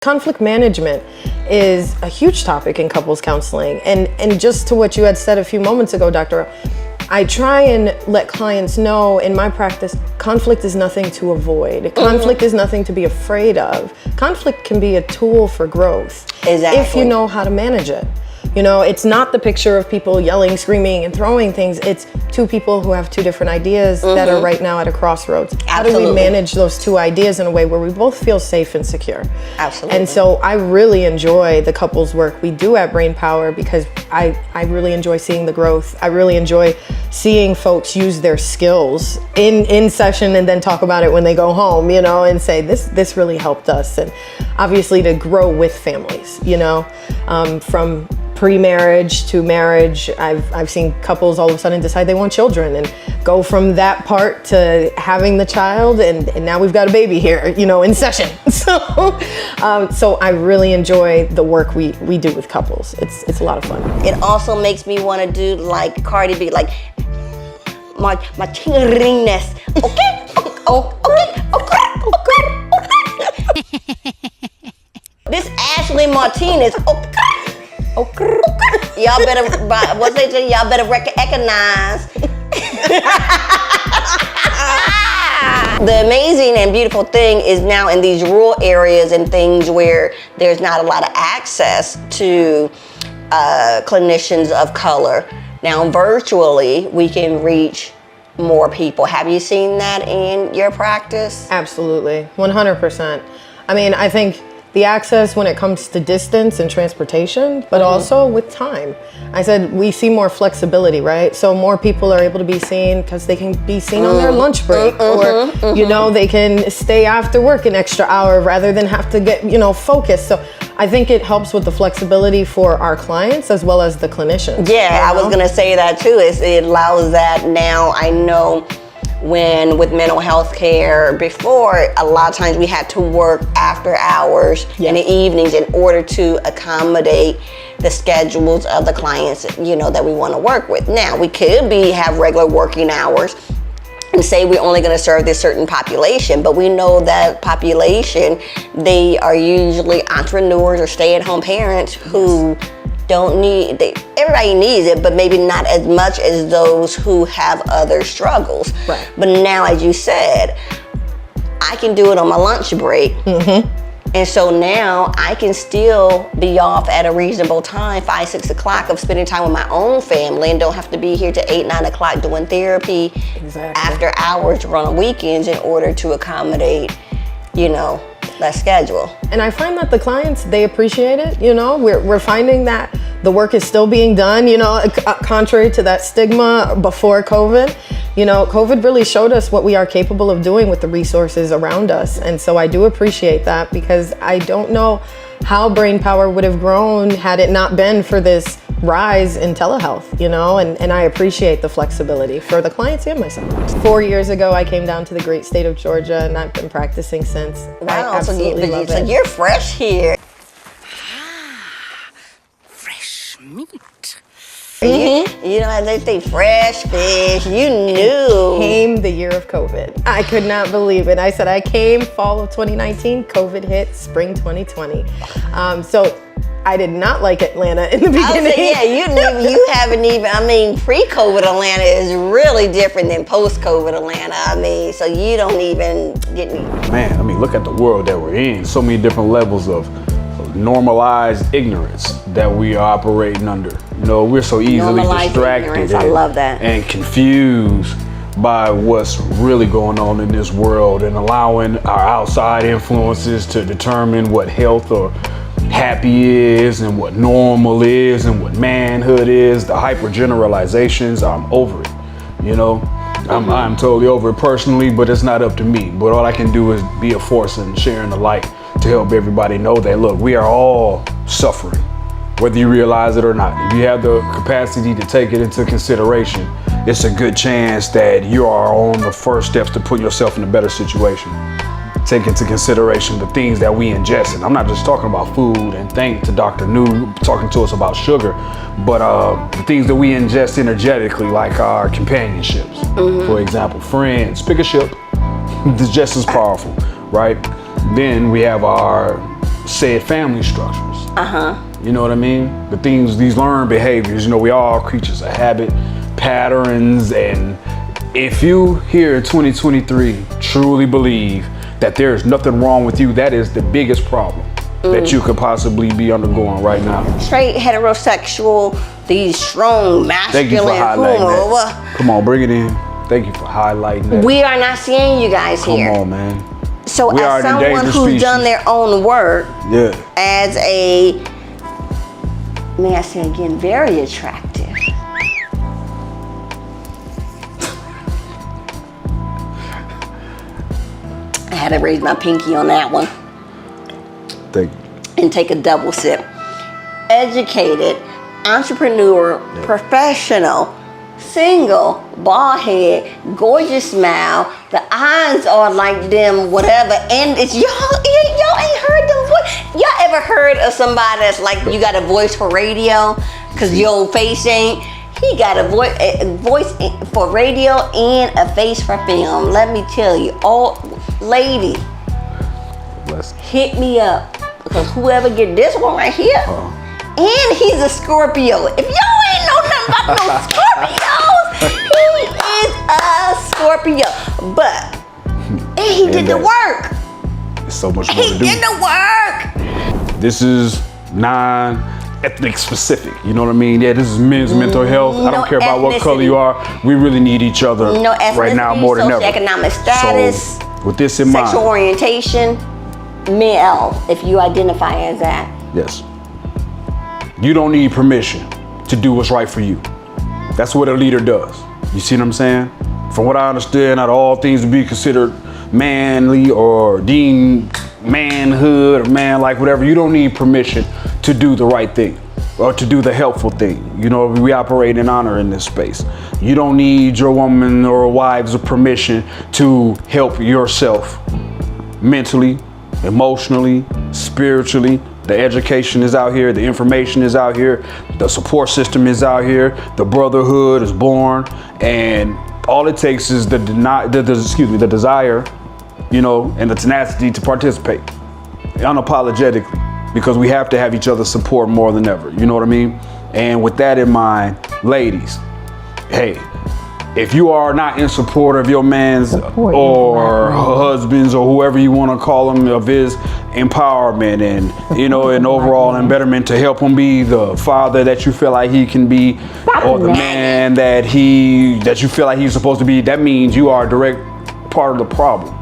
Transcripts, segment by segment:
Conflict management is a huge topic in couples counseling. And just to what you had said a few moments ago, Dr. I try and let clients know in my practice, conflict is nothing to avoid. Conflict is nothing to be afraid of. Conflict can be a tool for growth. Exactly. If you know how to manage it. You know, it's not the picture of people yelling, screaming, and throwing things. It's two people who have two different ideas that are right now at a crossroads. How do we manage those two ideas in a way where we both feel safe and secure? Absolutely. And so I really enjoy the couples work we do at Brain Power because I really enjoy seeing the growth. I really enjoy seeing folks use their skills in session and then talk about it when they go home, you know, and say, this really helped us. And obviously to grow with families, you know, from pre-marriage to marriage. I've seen couples all of a sudden decide they want children and go from that part to having the child, and now we've got a baby here, you know, in session. So I really enjoy the work we do with couples. It's a lot of fun. It also makes me want to do like Cardi B, like my chingeriness. Okay, okay. This Ashley Martinez. Okay. Y'all better, what's they say? Y'all better recognize. The amazing and beautiful thing is now in these rural areas and things where there's not a lot of access to clinicians of color. Now virtually we can reach more people. Have you seen that in your practice? Absolutely, 100%. I mean, I think the access when it comes to distance and transportation, but also with time. I said we see more flexibility, right? So more people are able to be seen because they can be seen on their lunch break, or you know, they can stay after work an extra hour rather than have to get, you know, focused. So I think it helps with the flexibility for our clients as well as the clinicians. Yeah, I was gonna say that too. It allows that now. I know when with mental health care, before a lot of times we had to work after hours in the evenings in order to accommodate the schedules of the clients, you know, that we want to work with. Now we could have regular working hours and say we're only going to serve this certain population, but we know that population, they are usually entrepreneurs or stay-at-home parents who don't need, everybody needs it, but maybe not as much as those who have other struggles. Right. But now, as you said, I can do it on my lunch break. And so now I can still be off at a reasonable time, 5, 6 o'clock, of spending time with my own family, and don't have to be here to 8, 9 o'clock doing therapy after hours or on weekends in order to accommodate, you know, that schedule. And I find that the clients, they appreciate it. You know, we're finding that the work is still being done, you know, contrary to that stigma before COVID. You know, COVID really showed us what we are capable of doing with the resources around us. And so I do appreciate that, because I don't know how Brain Power would have grown had it not been for this rise in telehealth, you know, and I appreciate the flexibility for the clients and myself. 4 years ago, I came down to the great state of Georgia, and I've been practicing since. Wow, I absolutely love it. So you're fresh here. Fresh meat. You know, as they say, fresh fish, you knew. Came the year of COVID. I could not believe it. I said I came fall of 2019, COVID hit spring 2020. So I did not like Atlanta in the beginning. I would say, yeah, you haven't even, I mean, pre-COVID Atlanta is really different than post-COVID Atlanta. I mean, so you don't even get me. Man, I mean, look at the world that we're in. So many different levels of normalized ignorance that we are operating under. You know, we're so easily Normalized distracted ignorance, I love that. and confused by what's really going on in this world, and allowing our outside influences to determine what health or happy is and what normal is and what manhood is. The hyper generalizations, I'm over it. You know, I'm totally over it personally, but it's not up to me. But all I can do is be a force and sharing the light to help everybody know that, look, we are all suffering, whether you realize it or not. If you have the capacity to take it into consideration, it's a good chance that you are on the first steps to put yourself in a better situation. Take into consideration the things that we ingest. And I'm not just talking about food, and thanks to Dr. New talking to us about sugar, but the things that we ingest energetically, like our companionships. For example, friends, pick a ship, it's just as powerful, right? Then we have our said family structures. You know what I mean? The things, these learned behaviors, you know, we all are creatures of habit, patterns, and if you here in 2023 truly believe that there's nothing wrong with you, that is the biggest problem that you could possibly be undergoing right now. Straight, heterosexual, these strong, Thank you for masculine, highlighting that. Come on, bring it in. Thank you for highlighting that. we are not seeing you guys Come here. on, man. So We are as an someone endangered who's species. done their own work, Yeah. as a, may I say again, very attractive. I had to raise my pinky on that one Thank you. and take a double sip. Educated, entrepreneur, professional, single, bald head, gorgeous smile. The eyes are like them, whatever. And it's y'all ain't heard them voice. Y'all ever heard of somebody that's like, you got a voice for radio? Cause your face ain't. He got a voice for radio and a face for film. Let me tell you, lady, Bless. hit me up. Because whoever get this one right here, and he's a Scorpio. If y'all ain't know nothing about no Scorpios, he is a Scorpio. But he did the work. There's so much more He to do. did the work. This is non-ethnic specific. You know what I mean? Yeah, this is men's mental health. I No don't care about what color ethnicity. you are. We really need each other No ethnicity, right now more than ever. socioeconomic status, So with this in sexual mind, orientation, male, if you identify as that. yes, you don't need permission to do what's right for you. That's what a leader does. You see what I'm saying? From what I understand, not all things to be considered manly or deemed manhood or man-like, whatever. You don't need permission to do the right thing or to do the helpful thing. You know, we operate in honor in this space. You don't need your woman or wives' permission to help yourself mentally, emotionally, spiritually. The education is out here, the information is out here, the support system is out here, the brotherhood is born, and all it takes is the desire, you know, and the tenacity to participate unapologetically, because we have to have each other's support more than ever. You know what I mean? And with that in mind, ladies, hey, if you are not in support of your man's or husband's or whoever you want to call him, of his empowerment and, you know, an overall betterment to help him be the father that you feel like he can be, or the man that you feel like he's supposed to be, that means you are a direct part of the problem,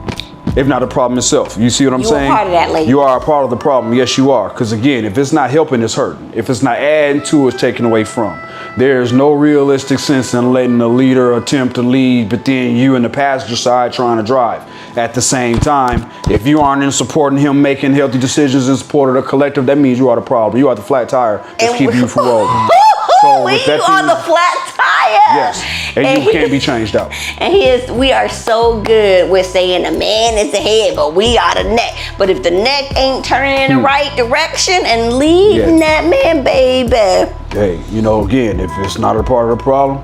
if not the problem itself. You see what I'm saying? You are part of that, lady. You are a part of the problem. Yes, you are. Because again, if it's not helping, it's hurting. If it's not adding to, it's taken away from. There's no realistic sense in letting the leader attempt to lead, but then you in the passenger side trying to drive. At the same time, if you aren't in supporting him making healthy decisions in support of the collective, that means you are the problem. You are the flat tire that's keeping you from rolling. So with that you are being- the flat tire. Yes, and you can't be changed out. And we are so good with saying the man is the head, but we are the neck. But if the neck ain't turning in the right direction and leading that man, baby. Hey, you know, again, if it's not a part of the problem,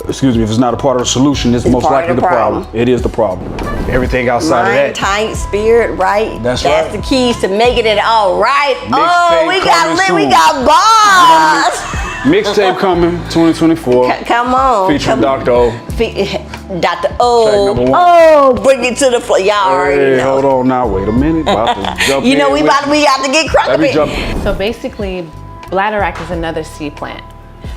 if it's not a part of the solution, it's most part of likely the the problem. problem. It is the problem. Everything outside Mind, of that. tight, spirit, right. That's That's right. the keys to making it all right. Mixtape We coming got soon. bars. Mixtape coming 2024. Come on. Featuring Dr. O. Dr. O. Track number one. Oh, bring it to the floor. Y'all already Hey, know. hold on now. Wait a minute. About to jump You know in we with- have to get crunk Let up me in. jump. So basically, bladderwrack is another sea plant.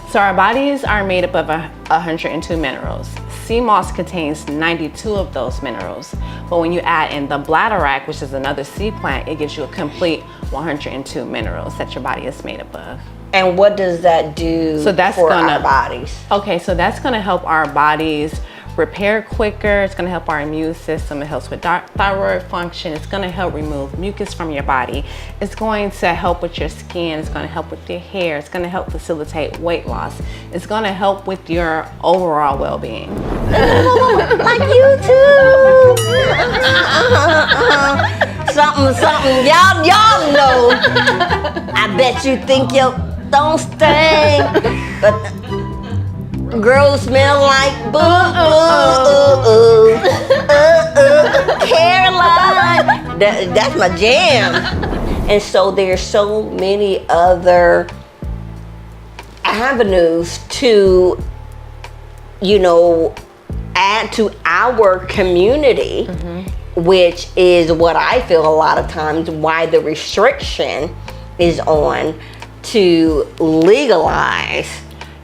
So our bodies are made up of 102 minerals. Sea moss contains 92 of those minerals. But when you add in the bladderwrack, which is another sea plant, it gives you a complete 102 minerals that your body is made up of. And what does that do So that's for gonna- our bodies? Okay, so that's gonna help our bodies repair quicker. It's gonna help our immune system. It helps with thyroid function. It's gonna help remove mucus from your body. It's going to help with your skin. It's gonna help with your hair. It's gonna help facilitate weight loss. It's gonna help with your overall well-being. Like you too. Something. Y'all know. I bet you think your don't stink, but girls smell like Caroline. That's my jam. And so there's so many other avenues to, you know, add to our community, which is what I feel a lot of times why the restriction is on to legalize.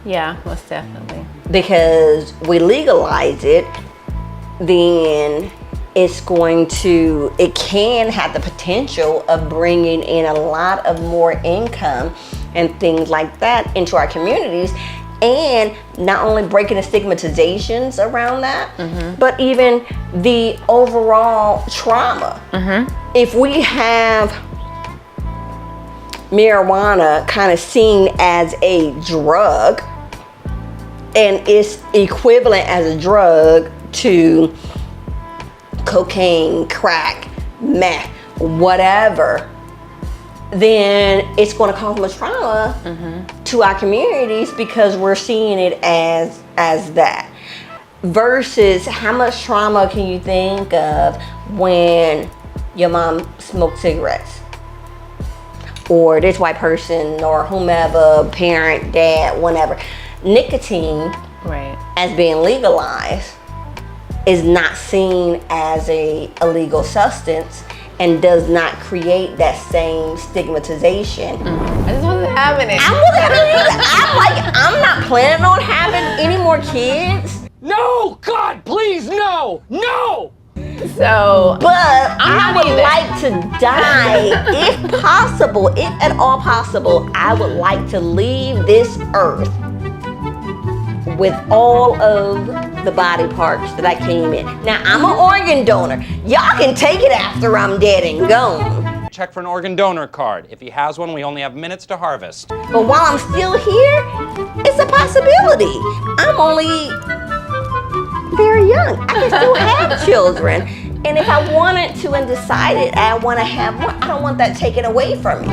Yeah, most definitely. Because we legalize it, then it can have the potential of bringing in a lot of more income and things like that into our communities, and not only breaking the stigmatizations around that, but even the overall trauma. If we have marijuana kind of seen as a drug, and it's equivalent as a drug to cocaine, crack, meth, whatever, then it's going to cause much trauma to our communities because we're seeing it as that. Versus how much trauma can you think of when your mom smoked cigarettes? Or this white person or whomever, parent, dad, whatever. Nicotine, as being legalized, is not seen as a illegal substance and does not create that same stigmatization. I just wasn't having it. I'm not planning on having any more kids. No, God, please, no, no! So, But I not would either. like to die, if possible, if at all possible, I would like to leave this earth with all of the body parts that I came in. Now, I'm an organ donor. Y'all can take it after I'm dead and gone. Check for an organ donor card. If he has one, we only have minutes to harvest. But while I'm still here, it's a possibility. I'm only very young. I can still have children. And if I wanted to and decided I want to have one, I don't want that taken away from me.